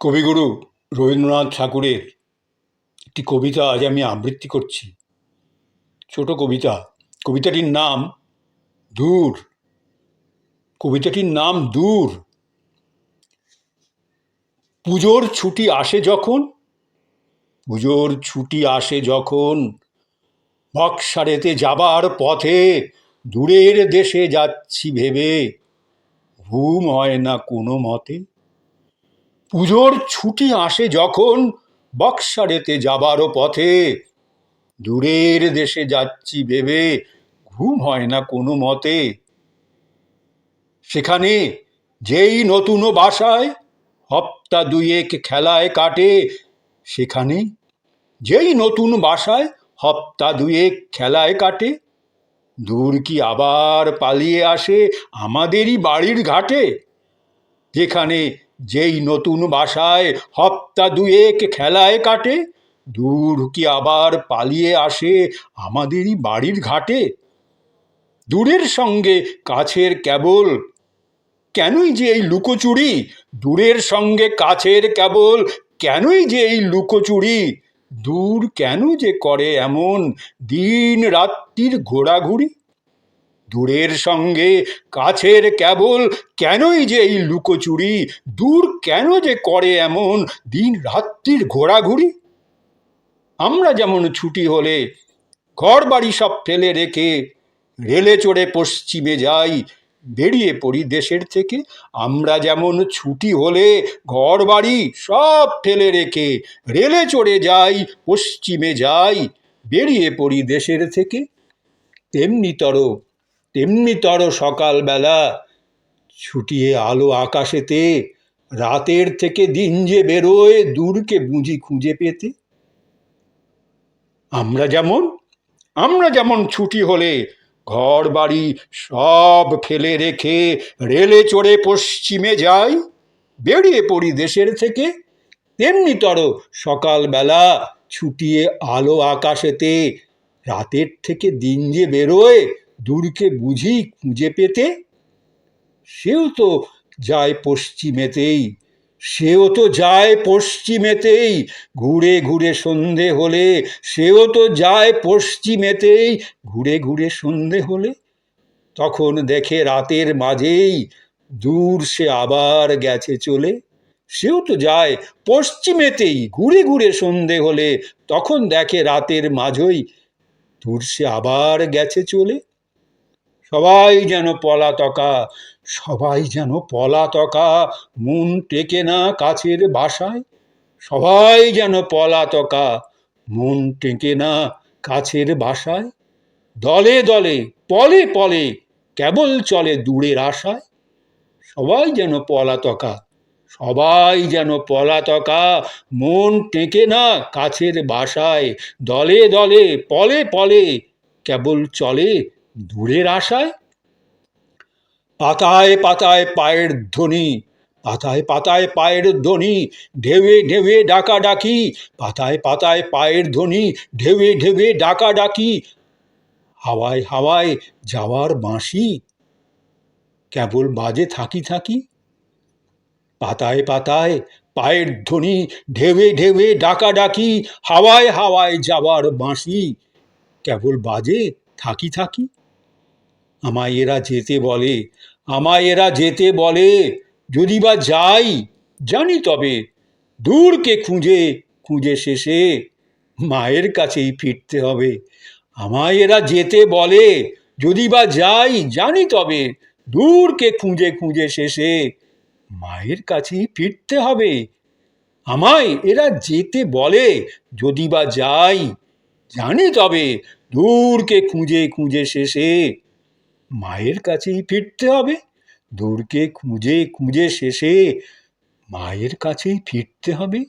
কবিগুরু রবীন্দ্রনাথ ঠাকুরের একটি কবিতা আজ আমি আবৃত্তি করছি। ছোট কবিতা। কবিতাটির নাম দূর। কবিতাটির নাম দূর। পুজোর ছুটি আসে যখন, পুজোর ছুটি আসে যখন, বক্সারেতে যাবার পথে দূরের দেশে যাচ্ছি ভেবে ঘুম হয় না কোনো মতে। পুজোর ছুটি আসে যখন, বক্সারেতে যাবার পথে দূরের দেশে যাচ্ছি ভেবে ঘুম হয় না কোনো মতে। সেখানে যেই নতুন বাসায় হপ্তা দুয়েক খেলায় কাটে, সেখানে যেই নতুন বাসায় হপ্তা দুয়েক খেলায় কাটে, দূর কি আবার পালিয়ে আসে আমাদেরই বাড়ির ঘাটে। যেখানে যেই নতুন বাসায় হপ্তা দুয়েক খেলায় কাটে, দূর কি আবার পালিয়ে আসে আমাদেরই বাড়ির ঘাটে। দূরের সঙ্গে কাছের কেবল কেনই যে এই লুকোচুরি, দূরের সঙ্গে কাছের কেবল কেনই যে এই লুকোচুরি। দূর কেন যে করে এমন দিন রাত্রির ঘোরাঘুরি। দূরের সঙ্গে কাছের কেবল কেনই যে এই লুকোচুরি। দূর কেন যে করে এমন দিন রাত্রির ঘোরাঘুরি। আমরা যেমন ছুটি হলে ঘর বাড়ি সব ফেলে রেখে রেলে চড়ে পশ্চিমে যাই, বেরিয়ে পড়ি দেশের থেকে। আমরা যেমন ছুটি হলে ঘর বাড়ি সব ফেলে রেখে রেলে চড়ে যাই, পশ্চিমে যাই, বেরিয়ে পড়ি দেশের থেকে। তেমনিতর সকালবেলা ছুটিয়ে আলো আকাশেতে রাতের থেকে দিন যে বেরোয় দূরকে বুঝি খুঁজে পেতে। আমরা যেমন ছুটি হলে ঘর বাড়ি সব ফেলে রেখে রেলে চড়ে পশ্চিমে যাই, বেরিয়ে পড়ি দেশের থেকে। তেমনিতর সকালবেলা ছুটিয়ে আলো আকাশেতে রাতের থেকে দিন যে বেরোয় দূরকে বুঝি খুঁজে পেতে। সেও তো যায় পশ্চিমেতেই, ঘুরে ঘুরে সন্ধে হলে। সেও তো যায় পশ্চিমেতেই, ঘুরে ঘুরে সন্ধে হলে। তখন দেখে রাতের মাঝেই দূর সে আবার গেছে চলে। সেও তো যায় পশ্চিমেতেই, ঘুরে ঘুরে সন্ধে হলে। তখন দেখে রাতের মাঝেই দূর সে আবার গেছে চলে। সবাই যেন পলাতকা, মন টেকে না কাছের বাসায়। সবাই যেন পলাতকা, মন টেকে না কাছের বাসায়। দলে দলে পলে পলে কেবল চলে দূরের আশায়। সবাই যেন পলাতকা, মন টেকে না কাছের বাসায়। দলে দলে পলে পলে কেবল চলে দূরের আশায়। পাতায় পাতায় পায়ের ধ্বনি, পাতায় পাতায় পায়ের ধ্বনি, ঢেউয়ে ঢেউয়ে ডাকাডাকি। পাতায় পাতায় পায়ের ধ্বনি, ঢেউয়ে ঢেউয়ে ডাকাডাকি। হাওয়ায় হাওয়ায় যাওয়ার বাঁশি কেবল বাজে থাকি থাকি। পাতায় পাতায় পায়ের ধ্বনি, ঢেউয়ে ঢেউয়ে ডাকাডাকি। হাওয়ায় হাওয়ায় যাওয়ার বাঁশি কেবল বাজে থাকি থাকি। আমায় এরা যেতে বলে, যদি বা যাই জানি তবে দূরকে খুঁজে খুঁজে শেষে মায়ের কাছেই ফিরতে হবে। আমায় এরা যেতে বলে, যদি বা যাই জানি তবে দূরকে খুঁজে খুঁজে শেষে মায়ের কাছেই ফিরতে হবে। আমায় এরা যেতে বলে, যদি বা যাই জানি তবে দূরকে খুঁজে খুঁজে শেষে মায়ের কাছেই ফিরতে হবে। দূরকে খুঁজে খুঁজে শেষে মায়ের কাছেই ফিরতে হবে।